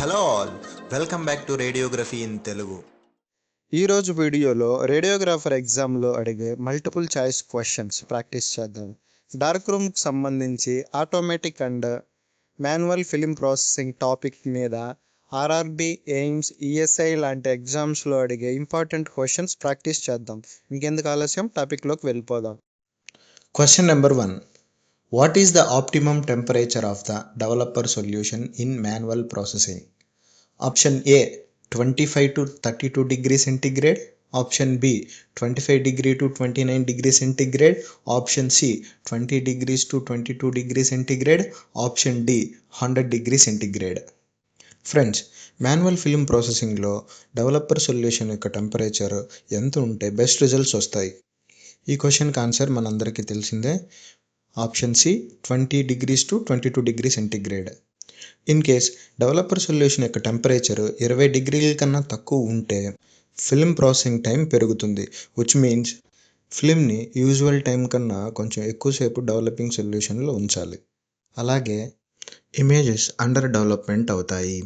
Hello all, welcome back to radiography in Telugu. ఈరోజు వీడియోలో radiographer ఎగ్జామ్లో అడిగే మల్టిపుల్ చాయిస్ క్వశ్చన్స్ ప్రాక్టీస్ చేద్దాం. డార్క్ రూమ్కి సంబంధించి automatic and manual film processing topic మీద ఆర్ఆర్బి, ఎయిమ్స్, ఈఎస్ఐ లాంటి ఎగ్జామ్స్లో అడిగే ఇంపార్టెంట్ క్వశ్చన్స్ ప్రాక్టీస్ చేద్దాం. ఇంకెందుకు ఆలస్యం, టాపిక్లోకి వెళ్ళిపోదాం. Question number 1. What is the optimum temperature of the developer solution in manual processing? Option A 25 to 32 degrees centigrade. Option B 25 degree to 29 degrees centigrade. Option C 20 degrees to 22 degrees centigrade. Option D 100 degrees centigrade. Friends, manual film ప్రాసెసింగ్లో developer solution యొక్క temperature ఎంత ఉంటే best results వస్తాయి? ఈ క్వశ్చన్కి answer మనందరికీ తెలిసిందే. Option C 20 degrees to 22 degrees centigrade. In case developer solution యొక్క టెంపరేచర్ 20 డిగ్రీల కన్నా తక్కువ ఉంటే ఫిలిం ప్రాసెసింగ్ టైం పెరుగుతుంది, విచ్ మీన్స్ ఫిలింని యూజువల్ టైం కన్నా కొంచెం ఎక్కువసేపు డెవలపింగ్ సొల్యూషన్లో ఉంచాలి. అలాగే ఇమేజెస్ అండర్ డెవలప్మెంట్ అవుతాయి.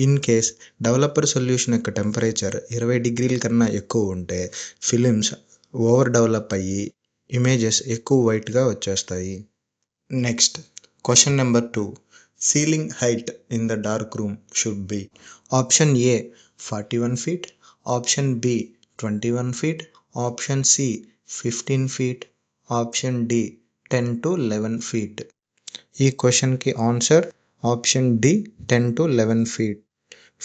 ఇన్ కేస్ డెవలపర్ సొల్యూషన్ యొక్క టెంపరేచర్ 20 డిగ్రీల కన్నా ఎక్కువ ఉంటే ఫిలిమ్స్ ఓవర్ డెవలప్ అయ్యి ఇమేజెస్ ఎక్కువ వైట్గా వచ్చేస్తాయి. Next, question number 2. Ceiling height in the dark room should be option A 41 feet, option B 21 feet, option C 15 feet, option D 10 to 11 feet. ఈ క్వశ్చన్కి answer option D 10 to 11 feet.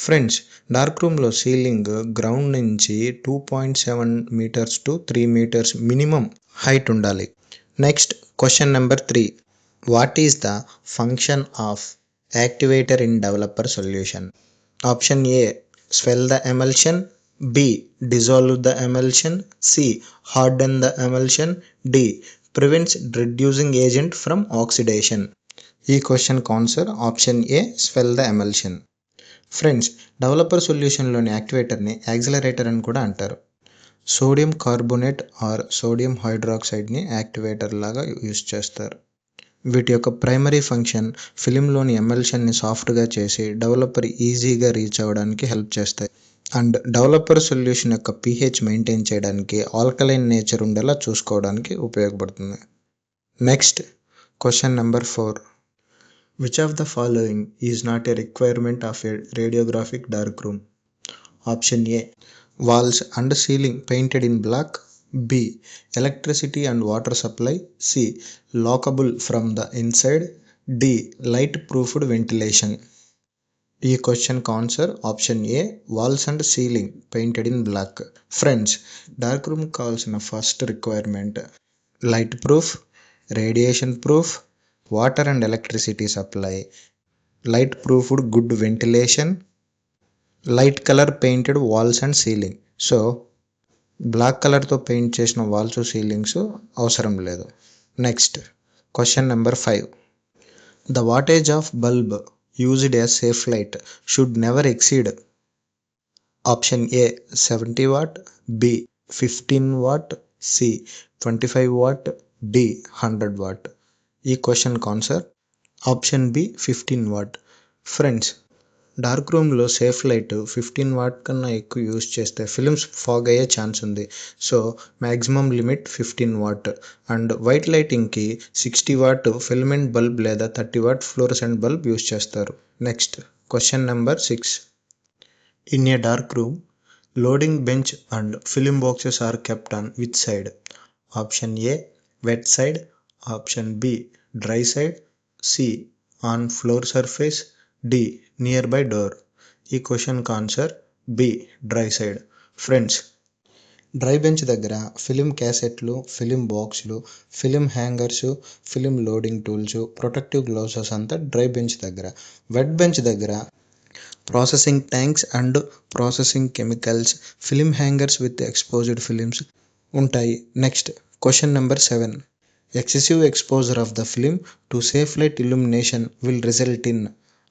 Friends, dark రూమ్లో ceiling ground నుంచి 2.7 meters to 3 meters minimum height ఉండాలి. Next, question number 3. What is the function of activator in developer solution? Option A swell the emulsion, B dissolve the emulsion, C harden the emulsion, D prevents reducing agent from oxidation. ఈ క్వశ్చన్కి answer option A swell the emulsion. Friends, developer సొల్యూషన్లోని యాక్టివేటర్ని accelerator అని కూడా అంటారు. Sodium carbonate or sodium హైడ్రాక్సైడ్ని activator లాగా use చేస్తారు. వీటి యొక్క ప్రైమరీ ఫంక్షన్ ఫిలింలోని ఎమల్షన్ని సాఫ్ట్గా చేసి డెవలపర్ ఈజీగా రీచ్ అవ్వడానికి హెల్ప్ చేస్తాయి. అండ్ డెవలపర్ సొల్యూషన్ యొక్క pH మెయింటైన్ చేయడానికి ఆల్కలైన్ నేచర్ ఉండేలా చూసుకోవడానికి ఉపయోగపడుతుంది. Next, question number 4. Which of the following is not a requirement of a radiographic dark room? Option A walls and ceiling painted in black, B electricity and water supply, C lockable from the inside, D light proofed ventilation. ఈ క్వశ్చన్కి answer option A walls and ceiling painted in black. Friends, dark రూమ్కి కావాల్సిన first requirement light proof, radiation proof, water and electricity supply, light proofed good ventilation, light colour painted walls and ceiling. So black కలర్తో paint చేసిన walls ceilings అవసరం లేదు. Next, question number 5. The wattage of bulb used as safe light should never exceed option A 70 watt, B 15 watt, C 25 watt, D 100 watt. ఈ క్వశ్చన్కి answer option B 15 watt. Friends, dark రూమ్లో safe light 15 watt కన్నా ఎక్కువ use చేస్తే films fog అయ్యే chance ఉంది. So maximum limit 15 watt. And white లైటింగ్కి 60 watt filament bulb లేదా 30 watt ఫ్లోరసెంట్ బల్బ్ యూజ్ చేస్తారు. Next, question number 6. In a dark room loading bench and film boxes are kept on which side? Option A wet side, option B dry side, C on floor surface, D near by door. ఈ క్వశ్చన్కి answer B dry side. Friends, dry bench దగ్గర film క్యాసెట్లు, film బాక్సులు, film hangers, film loading tools, protective gloves అంతా dry bench దగ్గర. Wet bench దగ్గర processing tanks and processing chemicals, film hangers with exposed films ఉంటాయి. Next, question number 7. Excessive exposure of the film to safe light illumination will result in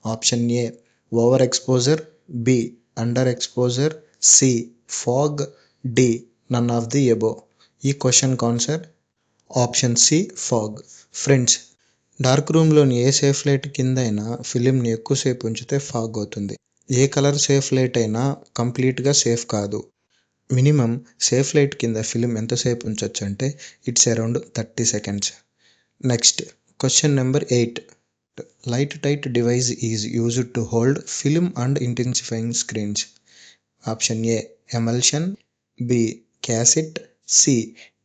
option A overexposure, B underexposure, C fog, D none of the above. ఈ క్వశ్చన్కి answer option C fog. Friends, dark రూమ్లోని ఏ safe light కింద అయినా ఫిలింని ఎక్కువసేపు ఉంచితే fog అవుతుంది. ఏ colour safe light అయినా కంప్లీట్గా సేఫ్ కాదు. మినిమం సేఫ్ లైట్ కింద ఫిలిం ఎంతసేపు ఉంచవచ్చు అంటే it's around 30 seconds. Next question number 8. Light tight device is used to hold film and intensifying screens. Option A emulsion, B cassette, C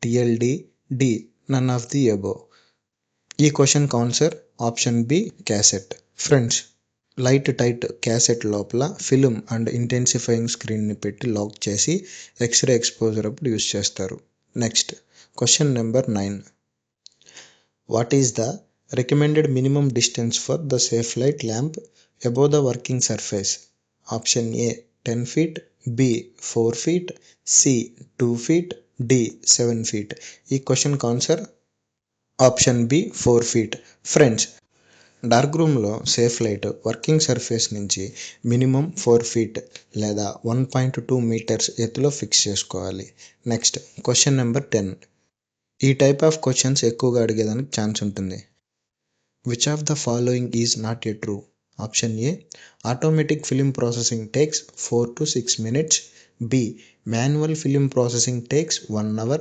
TLD, D none of the above. ఈ క్వశ్చన్కి answer option B cassette. Friends, light tight cassette లోపల film and intensifying స్క్రీన్ని పెట్టి lock చేసి X-ray exposure అప్పుడు use చేస్తారు. Next question number 9. What is the recommended minimum distance for the safe light lamp above the working surface? Option A 10 feet, B 4 feet, C 2 feet, D 7 feet. ఈ క్వశ్చన్కి answer option B 4 feet. Friends, dark రూమ్లో safe light working surface నుంచి minimum 4 feet లేదా 1.2 meters ఎత్తులో fix చేసుకోవాలి. Next question number 10. ఈ type of questions ఎక్కువగా అడిగేదానికి ఛాన్స్ ఉంటుంది. Which of the following is not a true? Option A automatic film processing takes 4 to 6 minutes, B manual film processing takes 1 hour,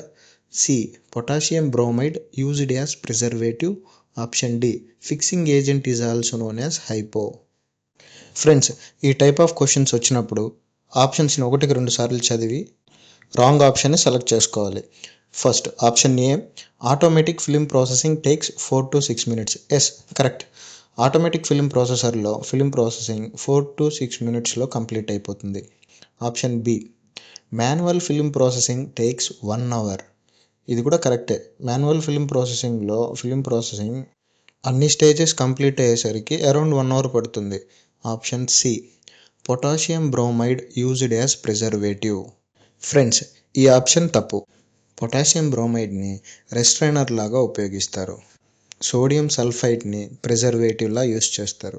C potassium bromide used as preservative, option D fixing agent is also known as hypo. Friends, ఈ type of questions వచ్చినప్పుడు ఆప్షన్స్ని 1-2 సార్లు చదివి wrong ఆప్షన్ని select చేసుకోవాలి. First option A automatic film processing takes 4 to 6 minutes. Yes, correct. Automatic film ప్రాసెసర్లో film processing 4 to 6 minutesలో complete అయిపోతుంది. Option B manual film processing takes 1 hour. ఇది కూడా కరెక్టే. మాన్యువల్ ఫిలిం ప్రాసెసింగ్లో ఫిలిం ప్రాసెసింగ్ అన్ని స్టేజెస్ కంప్లీట్ అయ్యేసరికి around 1 hour పడుతుంది. Option C potassium bromide used as preservative. Friends, ఈ ఆప్షన్ తప్పు. పొటాషియం బ్రోమైడ్ని రెస్ట్రైనర్ లాగా ఉపయోగిస్తారు. సోడియం సల్ఫైడ్ని ప్రిజర్వేటివ్లా యూజ్ చేస్తారు.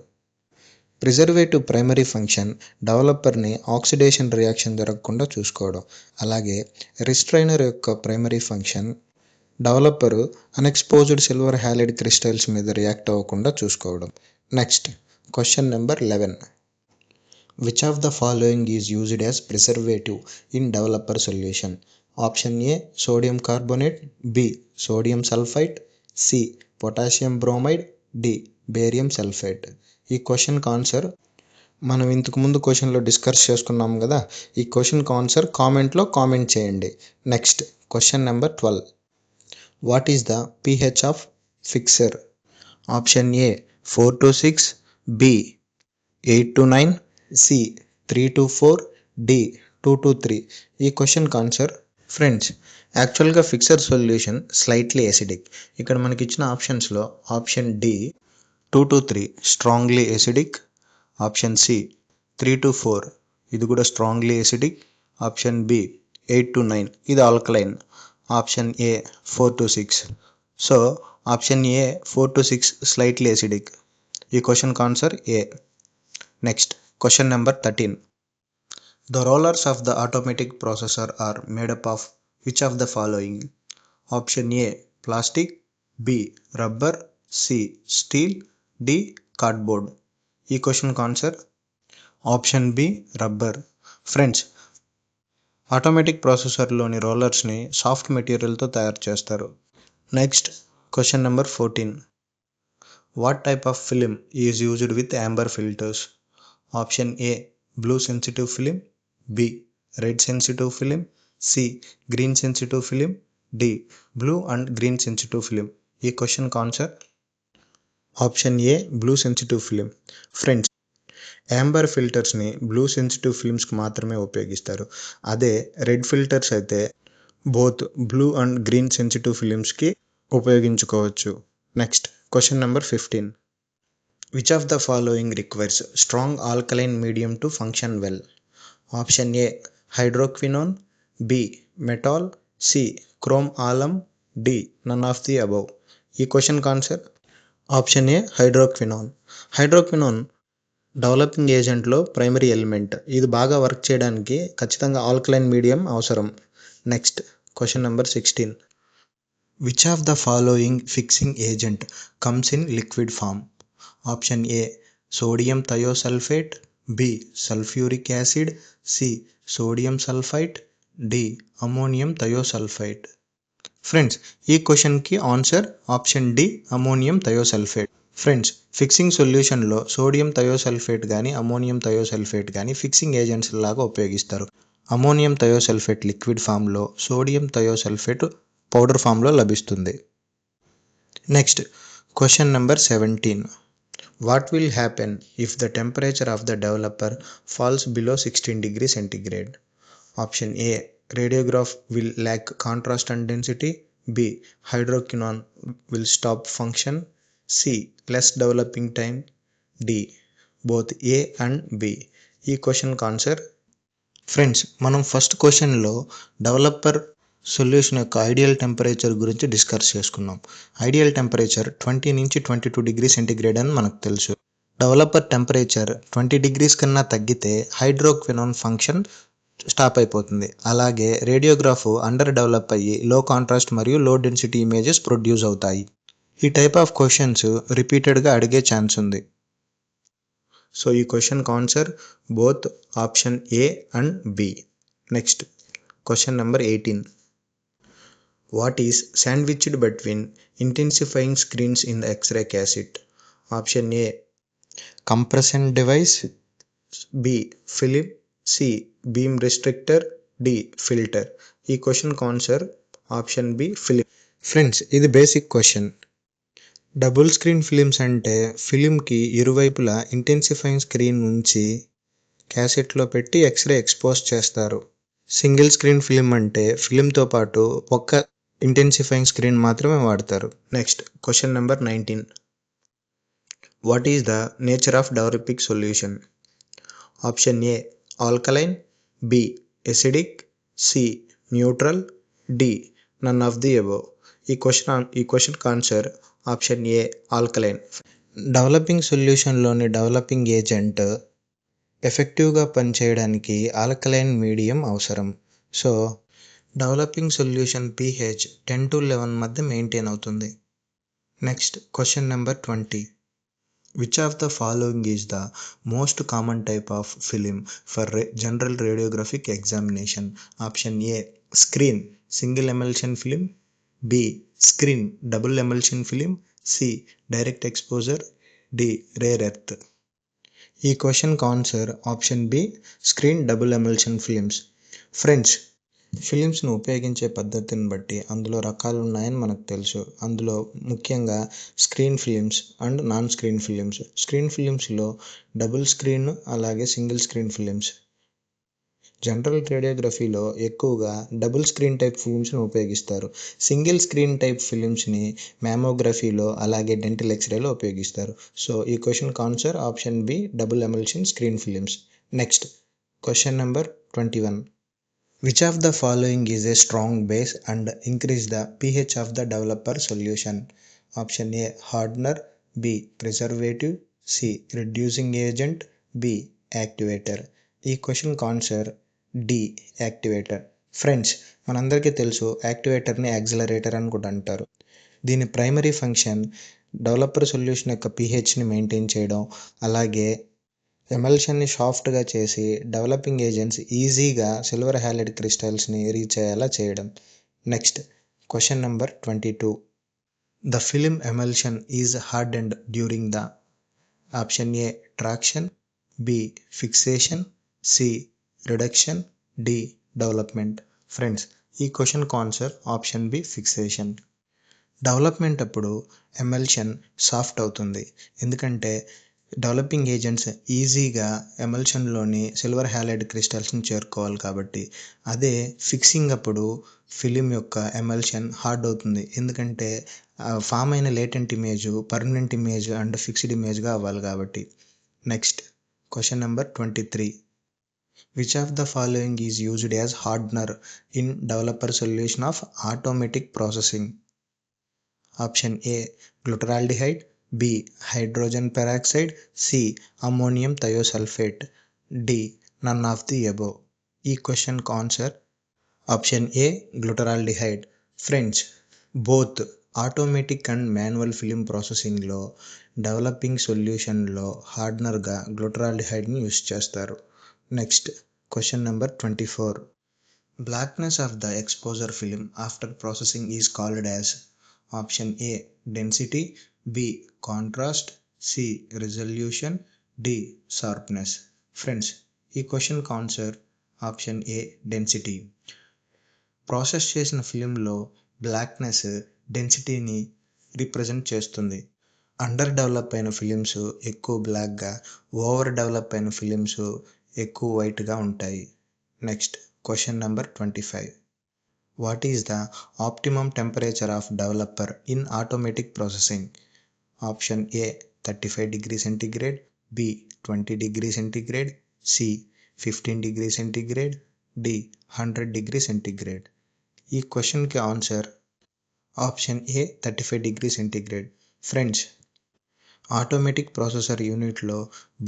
ప్రిజర్వేటివ్ ప్రైమరీ ఫంక్షన్ డెవలపర్ని ఆక్సిడేషన్ రియాక్షన్ జరగకుండా చూసుకోవడం. అలాగే రిస్ట్రైనర్ యొక్క primary function developer unexposed silver halide crystals మీద రియాక్ట్ అవ్వకుండా చూసుకోవడం. Next question number 11. Which of the following is used as preservative in developer solution? Option A sodium carbonate, B sodium sulphide, C potassium bromide, D barium sulphide. ఈ క్వశ్చన్కి answer మనం ఇంతకుముందు క్వశ్చన్లో discuss చేసుకున్నాం కదా. ఈ క్వశ్చన్కి ఆన్సర్ కామెంట్లో కామెంట్ చేయండి. Next question number 12. What is the pH of fixer? Option A 4 to 6, B 8 to 9, C 3 to 4, D 2 to 3. ఈ క్వశ్చన్కి ఆన్సర్ ఫ్రెండ్స్, యాక్చువల్గా ఫిక్సర్ సొల్యూషన్ స్లైట్లీ ఎసిడిక్. ఇక్కడ మనకి ఇచ్చిన ఆప్షన్స్లో option D 2 to 3 strongly acidic, option C 3 to 4 ఇది కూడా strongly acidic, option B 8 to 9 ఇది alkaline, option A 4 to 6. So option A 4 to 6 slightly acidic. ఈ క్వశ్చన్కి answer A. Next question number 13. The rollers of the automatic processor are made up of which of the following? Option A plastic, B rubber, C steel, D cardboard. ఈ క్వశ్చన్కి answer option B rubber. Friends, automatic ప్రాసెసర్లోని రోలర్స్ని soft మెటీరియల్తో తయారు చేస్తారు. Next question number 14. What type of film is used with amber filters? Option A blue sensitive film, B red sensitive film, C green sensitive film, D blue and green sensitive film. ఈ క్వశ్చన్కి answer option A blue sensitive film. Friends, amber ఫిల్టర్స్ని blue sensitive ఫిలిమ్స్కి మాత్రమే ఉపయోగిస్తారు. అదే red filters అయితే both blue and green sensitive ఫిలిమ్స్కి ఉపయోగించుకోవచ్చు. Next question number 15. Which of the following requires strong alkaline medium to function well? Option A hydroquinone, B metol, C chrome alum, D none of the above. ఈ క్వశ్చన్కి answer option A hydroquinone. Hydroquinone developing ఏజెంట్లో primary element. ఇది బాగా work చేయడానికి ఖచ్చితంగా alkaline medium అవసరం. Next question number 16. Which of the following fixing agent comes in liquid form? Option A, sodium thiosulfate, B, sulfuric acid, C, sodium sulfite, D, ammonium thiosulfate. Friends, ఈ క్వశ్చన్కి answer option D, ammonium thiosulfate. Friends, fixing సొల్యూషన్లో sodium thiosulfate కానీ ammonium thiosulfate కానీ fixing agents లాగా ఉపయోగిస్తారు. Ammonium thiosulfate liquid ఫామ్లో, sodium thiosulfate powder ఫామ్లో లభిస్తుంది. Next, question number 17. What will happen if the temperature of the developer falls below 16 degrees centigrade? Option A, radiograph will lack contrast and density. B, hydroquinone will stop function. C, less developing time. D, both A and B. ఈ క్వశ్చన్కి answer. Friends, మనం first క్వశ్చన్లో developer solution యొక్క ideal temperature గురించి discuss చేసుకున్నాం. Ideal temperature 20 నుంచి 22 degrees centigrade అని మనకు తెలుసు. డెవలపర్ టెంపరేచర్ 20 degrees కన్నా తగ్గితే హైడ్రోక్వినోన్ ఫంక్షన్ స్టాప్ అయిపోతుంది. అలాగే రేడియోగ్రాఫ్ అండర్ డెవలప్ అయ్యి లో కాంట్రాస్ట్ మరియు లో డెన్సిటీ ఇమేజెస్ ప్రొడ్యూస్ అవుతాయి. ఈ టైప్ ఆఫ్ క్వశ్చన్స్ రిపీటెడ్గా అడిగే ఛాన్స్ ఉంది. సో ఈ క్వశ్చన్కి answer both option A and B. Next, question number 18. What is sandwiched between intensifying screens in the X-ray cassette? Option A, compression device. B, film. C, beam restrictor. D, filter. ఈ క్వశ్చన్కి answer option B, film. Friends, ఇది basic question. Double screen films అంటే ఫిలింకి ఇరువైపులా intensifying screen నుంచి క్యాసెట్లో పెట్టి X-ray expose చేస్తారు. సింగిల్ స్క్రీన్ ఫిలిం అంటే ఫిలింతో పాటు ఒక్క ఇంటెన్సిఫైయింగ్ స్క్రీన్ మాత్రమే వాడతారు. Next, question number 19. What is the nature of డైరిపిక్ solution? Option A, alkaline. B, acidic. C, neutral. D, none of the above. ఈ క్వశ్చన్కి answer option A, alkaline. Developing సొల్యూషన్లోని డెవలపింగ్ ఏజెంట్ ఎఫెక్టివ్గా పనిచేయడానికి ఆల్కలైన్ మీడియం అవసరం. So developing solution pH 10 to 11 మధ్య maintain అవుతుంది. Next, question number 20. Which of the following is the most common type of film for general radiographic examination? Option A, screen single emulsion film. B, screen double emulsion film. C, direct exposure. D, rare earth. ఈ క్వశ్చన్కి answer option B, screen double emulsion films. Friends, ఫిలిమ్స్ను ఉపయోగించే పద్ధతిని బట్టి అందులో రకాలు ఉన్నాయని మనకు తెలుసు. అందులో ముఖ్యంగా screen films and non screen films. Screen ఫిలిమ్స్లో డబుల్ స్క్రీన్ అలాగే సింగిల్ స్క్రీన్ ఫిలిమ్స్. జనరల్ రేడియోగ్రఫీలో ఎక్కువగా డబుల్ స్క్రీన్ టైప్ ఫిలిమ్స్ని ఉపయోగిస్తారు. సింగిల్ స్క్రీన్ టైప్ ఫిలిమ్స్ని మ్యామోగ్రఫీలో అలాగే డెంటల్ ఎక్స్రేలో ఉపయోగిస్తారు. సో ఈ క్వశ్చన్కి answer option B, double emulsion screen films. Next, question number 21. Which of the following is a strong base and increase the pH of the developer solution? Option A, hardener. B, preservative. C, reducing agent. B, activator. ఈ క్వశ్చన్కి answer D, activator. Friends, మనందరికీ తెలుసు యాక్టివేటర్ని accelerator అని కూడా అంటారు. దీని primary function developer solution యొక్క pHని maintain చేయడం, అలాగే ఎమల్షన్ని సాఫ్ట్గా చేసి డెవలపింగ్ ఏజెంట్స్ ఈజీగా సిల్వర్ హ్యాలైడ్ క్రిస్టల్స్ని రీచ్ అయ్యేలా చేయడం. Next, question number 22. The film emulsion is hardened during the? Option A, traction. B, fixation. C, reduction. D, development. Friends, ఈ క్వశ్చన్కి answer option B, fixation. Development అప్పుడు ఎమల్షన్ సాఫ్ట్ అవుతుంది, ఎందుకంటే developing agents ఈజీగా ఎమల్షన్లోని silver halide క్రిస్టల్స్ని చేరుకోవాలి కాబట్టి. అదే fixing అప్పుడు ఫిలిం యొక్క ఎమల్షన్ హార్డ్ అవుతుంది, ఎందుకంటే ఫామ్ అయిన latent image permanent image and fixed ఇమేజ్గా అవ్వాలి కాబట్టి. Next, question number 23. Which of the following is used as hardener in developer solution of automatic processing? Option A, glutaraldehyde. B, hydrogen peroxide. C, ammonium thiosulfate. D, none of the above. ఈ క్వశ్చన్కి answer option A, glutaraldehyde. Friends, both automatic and manual film ప్రాసెసింగ్లో developing సొల్యూషన్లో హార్డనర్గా గ్లూటరాల్డిహైడ్ని use చేస్తారు. Next question number 24. Blackness of the exposure film after processing is called as option A density, B contrast, C resolution, D sharpness. Friends, ఈ క్వశ్చన్కి answer option A density. Process చేసిన ఫిలింలో blackness డెన్సిటీని represent చేస్తుంది. Under develop అయిన films ఎక్కువ బ్లాక్గా, over develop అయిన ఫిలిమ్స్ ఎక్కువ వైట్గా ఉంటాయి. Next question number 25. What is the optimum temperature of developer in automatic processing? Option A 35 degree centigrade, B 20 degree centigrade, C 15 degree centigrade, D 100 degree centigrade. ఈ క్వశ్చన్కి answer option A 35 degree centigrade. Friends, automatic processor యూనిట్లో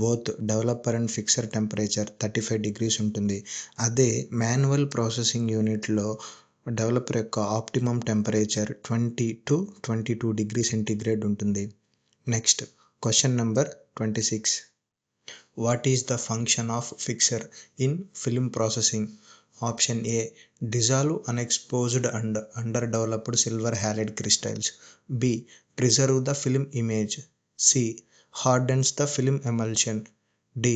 both developer and fixer temperature 35 degrees ఉంటుంది. అదే manual processing యూనిట్లో developer యొక్క optimum temperature 20 to 22 degree centigrade ఉంటుంది. Next question number 26. What is the function of fixer in film processing? Option A dissolve unexposed and under developed silver halide crystals, B preserve the film image, C hardens the film emulsion, D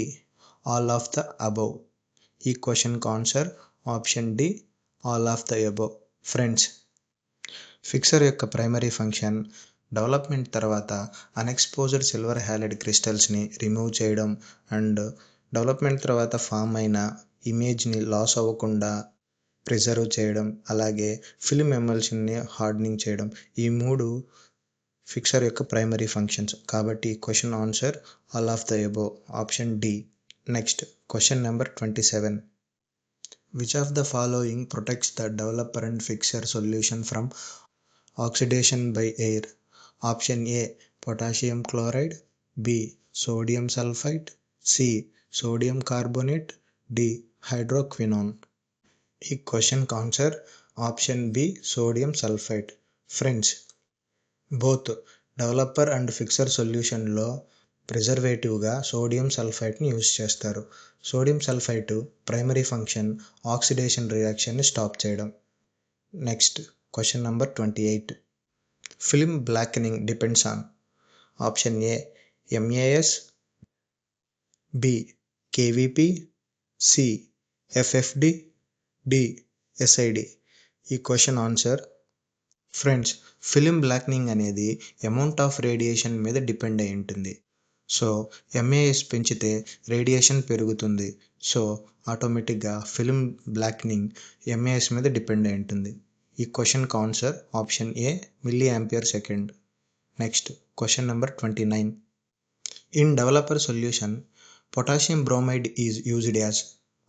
all of the above. ఈ క్వశ్చన్కి answer option D all of the above. Friends, fixer యొక్క primary function development తర్వాత unexposed silver halide క్రిస్టల్స్ని remove చేయడం and development తర్వాత form అయిన ఇమేజ్ని loss అవ్వకుండా ప్రిజర్వ్ చేయడం, అలాగే ఫిల్మ్ ఎమల్షన్ని హార్డనింగ్ చేయడం. ఈ మూడు ఫిక్సర్ యొక్క ప్రైమరీ ఫంక్షన్స్. కాబట్టి question answer all of the above, option D. Next question number 27. Which of the following protects the developer and fixer solution from oxidation by air? Option A potassium chloride, B sodium sulphite, C sodium carbonate, D hydroquinone. ఈ క్వశ్చన్కి answer option B sodium sulphite. Friends, both developer and fixer సొల్యూషన్లో ప్రిజర్వేటివ్గా sodium సల్ఫైట్ని use చేస్తారు. Sodium sulphite primary function oxidation రియాక్షన్ని stop చేయడం. Next question number 28. Film blackening depends on option A MAS, B KVP, C FFD, D SID. ఈ question answer friends, film blackening అనేది amount of radiation మీద depend అయి ఉంటుంది. So MAS పెంచితే radiation పెరుగుతుంది. So ఆటోమేటిక్గా ఫిలిం బ్లాక్నింగ్ MAS మీద depend అయి ఉంటుంది. ఈ క్వశ్చన్కి answer option A mA/s. Next question number 29. In developer solution potassium bromide is used as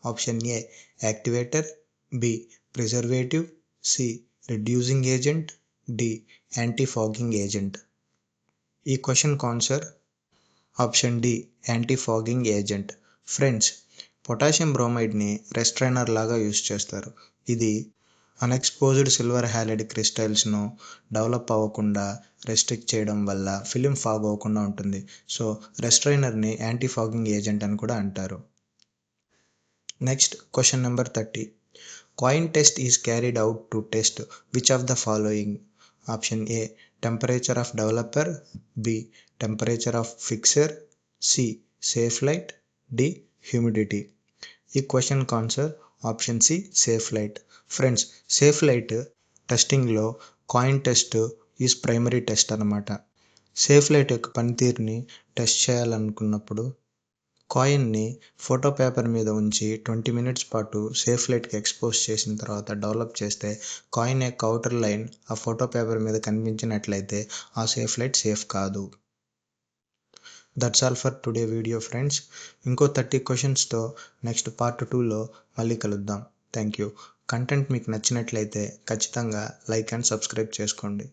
option A activator, B preservative, C reducing agent, D anti-fogging agent. ఈ క్వశ్చన్కి answer option D anti-fogging agent. Friends, potassium బ్రోమైడ్ని restrainer లాగా use చేస్తారు. ఇది unexposed silver halide క్రిస్టల్స్ను develop అవ్వకుండా restrict చేయడం వల్ల ఫిలిం ఫాగ్ అవ్వకుండా ఉంటుంది. సో రెస్ట్రైనర్ని యాంటీ-ఫాగింగ్ ఏజెంట్ అని కూడా అంటారు. Next question number 30. Coin test is carried out to test which of the following? Option A temperature of developer, B temperature of fixer, C safe light, D humidity. ఈ క్వశ్చన్కి answer option C safe light. Friends, safe light టెస్టింగ్లో coin test is primary test అన్నమాట. Safe light యొక్క పనితీరుని test చేయాలనుకున్నప్పుడు కాయిన్ని photo paper మీద ఉంచి 20 minutes పాటు సేఫ్ లైట్కి ఎక్స్పోజ్ చేసిన తర్వాత డెవలప్ చేస్తే కాయిన్ యొక్క అవుటర్ లైన్ ఆ ఫోటో పేపర్ మీద కనిపించినట్లయితే ఆ సేఫ్ లైట్ సేఫ్ కాదు. That's all for today video friends. ఇంకో 30 క్వశ్చన్స్తో నెక్స్ట్ పార్ట్ 2లో మళ్ళీ కలుద్దాం. Thank you. కంటెంట్ మీకు నచ్చినట్లయితే ఖచ్చితంగా లైక్ అండ్ సబ్స్క్రైబ్ చేసుకోండి.